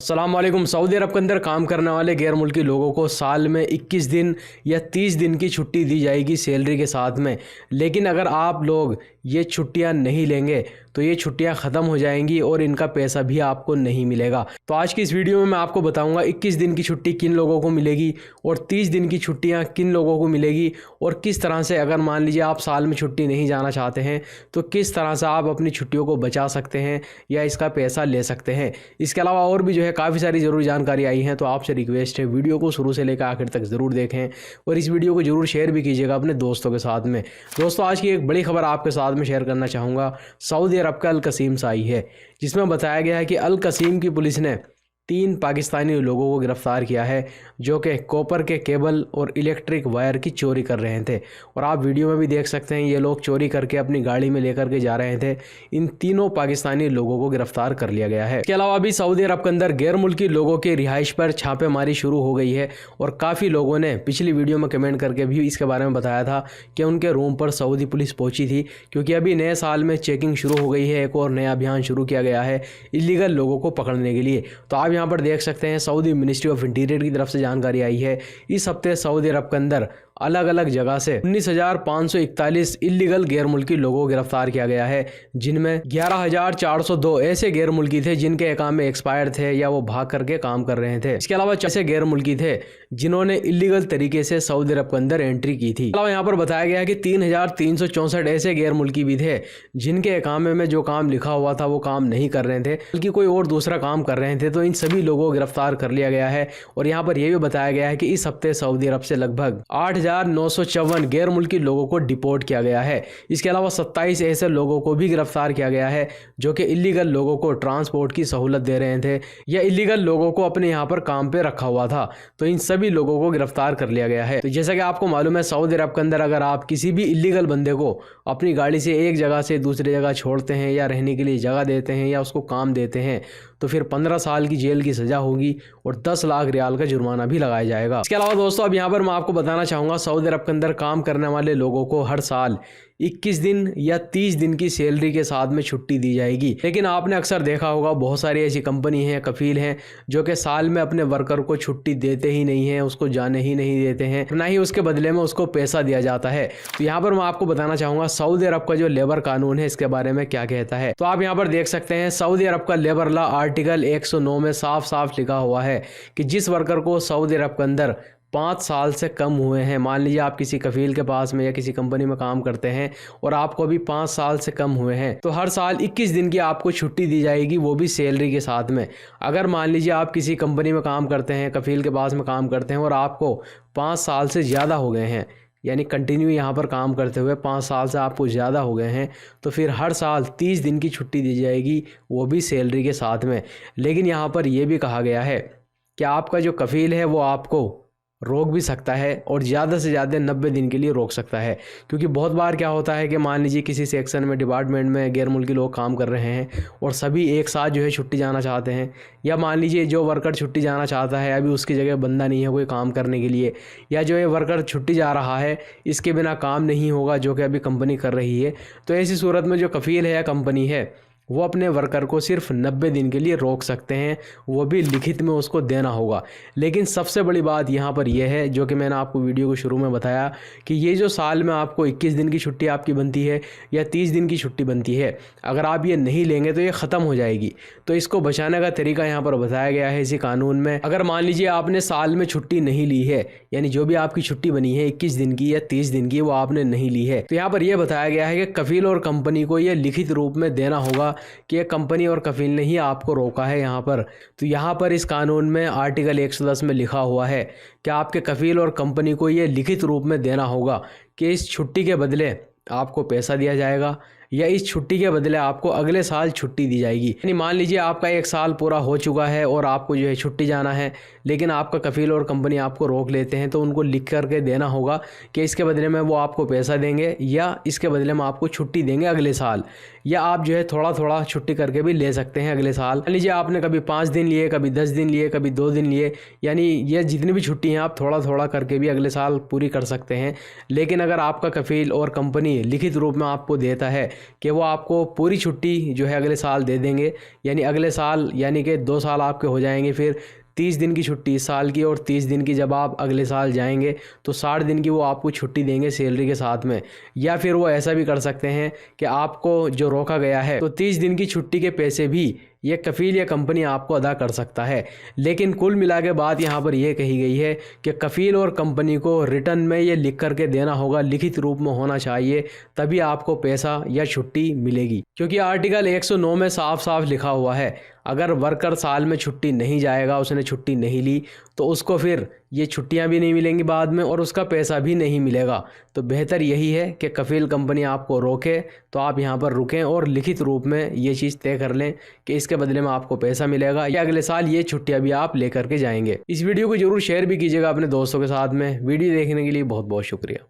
अस्सलाम वालेकुम। सऊदी अरब के अंदर काम करने वाले गैर मुल्की लोगों को साल में 21 दिन या 30 दिन की छुट्टी दी जाएगी सैलरी के साथ में। लेकिन अगर आप लोग ये छुट्टियां नहीं लेंगे तो ये छुट्टियां ख़त्म हो जाएंगी और इनका पैसा भी आपको नहीं मिलेगा। तो आज की इस वीडियो में मैं आपको बताऊंगा 21 दिन की छुट्टी किन लोगों को मिलेगी और 30 दिन की छुट्टियां किन लोगों को मिलेगी और किस तरह से, अगर मान लीजिए आप साल में छुट्टी नहीं जाना चाहते हैं तो किस तरह से आप अपनी छुट्टियों को बचा सकते हैं या इसका पैसा ले सकते हैं। इसके अलावा और भी काफ़ी सारी ज़रूरी जानकारी आई है, तो आपसे रिक्वेस्ट है वीडियो को शुरू से लेकर आखिर तक ज़रूर देखें और इस वीडियो को ज़रूर शेयर भी कीजिएगा अपने दोस्तों के साथ में। दोस्तों, आज की एक बड़ी खबर आपके साथ में शेयर करना चाहूँगा। सऊदी अरब का अल कसीम से आई है, जिसमें बताया गया है कि अल कसीम की पुलिस ने 3 पाकिस्तानी लोगों को गिरफ्तार किया है जो कि कॉपर के केबल और इलेक्ट्रिक वायर की चोरी कर रहे थे। और आप वीडियो में भी देख सकते हैं, ये लोग चोरी करके अपनी गाड़ी में लेकर के जा रहे थे। इन तीनों पाकिस्तानी लोगों को गिरफ्तार कर लिया गया है। इसके अलावा भी सऊदी अरब के अंदर गैर मुल्की लोगों के रिहाइश पर छापेमारी शुरू हो गई है और काफ़ी लोगों ने पिछली वीडियो में कमेंट करके भी इसके बारे में बताया था कि उनके रूम पर सऊदी पुलिस पहुंची थी, क्योंकि अभी नए साल में चेकिंग शुरू हो गई है। एक और नया अभियान शुरू किया गया है इलीगल लोगों को पकड़ने के लिए। तो आप यहाँ पर देख सकते हैं, सऊदी मिनिस्ट्री ऑफ इंटीरियर की तरफ से जानकारी आई है। इस हफ्ते सऊदी अरब के अंदर अलग अलग जगह से 19,541 इलीगल गैर मुल्की लोगों को गिरफ्तार किया गया है, जिनमें 11,402 ऐसे गैर मुल्की थे जिनके इकामे एक्सपायर थे या वो भाग करके काम कर रहे थे। इसके अलावा ऐसे गैर मुल्की थे जिन्होंने इलीगल तरीके से सऊदी अरब के अंदर एंट्री की थी। अलावा यहाँ पर बताया गया कि 3,364 ऐसे गैर मुल्की भी थे जिनके इकामे में जो काम लिखा हुआ था वो काम नहीं कर रहे थे, बल्कि कोई और दूसरा काम कर रहे थे। तो इन सभी लोगों को गिरफ्तार कर लिया गया है। और यहाँ पर यह भी बताया गया है कि इस हफ्ते सऊदी अरब से लगभग 8,954 गैर मुल्की लोगों को डिपोर्ट किया गया है। इसके अलावा 27 ऐसे लोगों को भी गिरफ्तार किया गया है जो कि इलीगल लोगों को ट्रांसपोर्ट की सहूलत दे रहे थे या इलीगल लोगों को अपने यहाँ पर काम पे रखा हुआ था। तो इन सभी लोगों को गिरफ्तार कर लिया गया है। तो जैसा कि आपको मालूम है, सऊदी अरब के अंदर अगर आप किसी भी इलीगल बंदे को अपनी गाड़ी से एक जगह से दूसरी जगह छोड़ते हैं या रहने के लिए जगह देते हैं या उसको काम देते हैं तो फिर 15 साल की जेल की सजा होगी और 10 लाख रियाल का जुर्माना भी लगाया जाएगा। इसके अलावा दोस्तों, अब यहाँ पर मैं आपको बताना चाहूँगा, सऊदी अरब के अंदर काम करने वाले लोगों को हर साल 21 दिन या 30 दिन की सैलरी के साथ में छुट्टी दी जाएगी। लेकिन आपने अक्सर देखा होगा, बहुत सारी ऐसी कंपनी हैं, कफील हैं, जो कि साल में अपने वर्कर को छुट्टी देते ही नहीं हैं, उसको जाने ही नहीं देते हैं, ना ही उसके बदले में उसको पैसा दिया जाता है। तो यहाँ पर मैं आपको बताना चाहूँगा सऊदी अरब का जो लेबर कानून है इसके बारे में क्या कहता है। तो आप यहाँ पर देख सकते हैं, सऊदी अरब का लेबर लॉ आर्टिकल 109 में साफ साफ लिखा हुआ है कि जिस वर्कर को सऊदी अरब के अंदर 5 साल से कम हुए हैं, मान लीजिए आप किसी कफील के पास में या किसी कंपनी में काम करते हैं और आपको अभी 5 साल से कम हुए हैं, तो हर साल 21 दिन की आपको छुट्टी दी जाएगी, वो भी सैलरी के साथ में। अगर मान लीजिए आप किसी कंपनी में काम करते हैं, कफील के पास में काम करते हैं और आपको 5 साल से ज़्यादा हो गए हैं, यानी कंटिन्यू यहाँ पर काम करते हुए 5 साल से आपको ज़्यादा हो गए हैं, तो फिर हर साल 30 दिन की छुट्टी दी जाएगी, वो भी सैलरी के साथ में। लेकिन यहाँ पर यह भी कहा गया है कि आपका जो कफील है वो आपको रोक भी सकता है और ज़्यादा से ज़्यादा 90 दिन के लिए रोक सकता है। क्योंकि बहुत बार क्या होता है कि मान लीजिए किसी सेक्शन में, डिपार्टमेंट में गैर मुल्की लोग काम कर रहे हैं और सभी एक साथ छुट्टी जाना चाहते हैं, या मान लीजिए जो वर्कर छुट्टी जाना चाहता है अभी उसकी जगह बंदा नहीं है कोई काम करने के लिए, या जो ये वर्कर छुट्टी जा रहा है इसके बिना काम नहीं होगा जो कि अभी कंपनी कर रही है। तो ऐसी सूरत में जो कफील है या कंपनी है वो अपने वर्कर को सिर्फ 90 दिन के लिए रोक सकते हैं, वो भी लिखित में उसको देना होगा। लेकिन सबसे बड़ी बात यहाँ पर यह है, जो कि मैंने आपको वीडियो को शुरू में बताया, कि ये जो साल में आपको 21 दिन की छुट्टी आपकी बनती है या 30 दिन की छुट्टी बनती है, अगर आप ये नहीं लेंगे तो ये ख़त्म हो जाएगी। तो इसको बचाने का तरीका यहाँ पर बताया गया है इसी कानून में। अगर मान लीजिए आपने साल में छुट्टी नहीं ली है, यानी जो भी आपकी छुट्टी बनी है 21 दिन की या 30 दिन की, वो आपने नहीं ली है, तो यहाँ पर यह बताया गया है कि कफील और कंपनी को यह लिखित रूप में देना होगा कि ये कंपनी और कफील ने ही आपको रोका है यहाँ पर। तो यहाँ पर इस कानून में आर्टिकल 110 में लिखा हुआ है कि आपके कफील और कंपनी को ये लिखित रूप में देना होगा कि इस छुट्टी के बदले आपको पैसा दिया जाएगा या इस छुट्टी के बदले आपको अगले साल छुट्टी दी जाएगी। यानी मान लीजिए आपका 1 साल पूरा हो चुका है और आपको छुट्टी जाना है, लेकिन आपका कफील और कंपनी आपको रोक लेते हैं, तो उनको लिख करके देना होगा कि इसके बदले में वो आपको पैसा देंगे या इसके बदले में आपको छुट्टी देंगे अगले साल, या आप थोड़ा थोड़ा छुट्टी करके भी ले सकते हैं अगले साल। मान लीजिए आपने कभी 5 दिन लिए, कभी 10 दिन लिए, कभी 2 दिन लिए, यानी ये जितनी भी छुट्टी हैं आप थोड़ा थोड़ा करके भी अगले साल पूरी कर सकते हैं। लेकिन अगर आपका कफील और कंपनी लिखित रूप में आपको देता है कि वो आपको पूरी छुट्टी जो है अगले साल दे देंगे। यानी अगले साल यानी कि 2 साल आपके हो जाएंगे, फिर 30 दिन की छुट्टी इस साल की और 30 दिन की जब आप अगले साल जाएंगे तो 60 दिन की वो आपको छुट्टी देंगे सैलरी के साथ में। या फिर वो ऐसा भी कर सकते हैं कि आपको जो रोका गया है तो 30 दिन की छुट्टी के पैसे भी ये कफ़ील या कंपनी आपको अदा कर सकता है। लेकिन कुल मिला के बात यहाँ पर यह कही गई है कि कफ़ील और कंपनी को रिटर्न में ये लिख करके देना होगा, लिखित रूप में होना चाहिए, तभी आपको पैसा या छुट्टी मिलेगी। क्योंकि आर्टिकल 109 में साफ साफ लिखा हुआ है अगर वर्कर साल में छुट्टी नहीं जाएगा, उसने छुट्टी नहीं ली, तो उसको फिर ये छुट्टियां भी नहीं मिलेंगी बाद में और उसका पैसा भी नहीं मिलेगा। तो बेहतर यही है कि कफ़ील कंपनी आपको रोके तो आप यहाँ पर रुकें और लिखित रूप में ये चीज़ तय कर लें कि इसके बदले में आपको पैसा मिलेगा या अगले साल ये छुट्टियां भी आप लेकर के जाएंगे। इस वीडियो को जरूर शेयर भी कीजिएगा अपने दोस्तों के साथ में। वीडियो देखने के लिए बहुत बहुत शुक्रिया।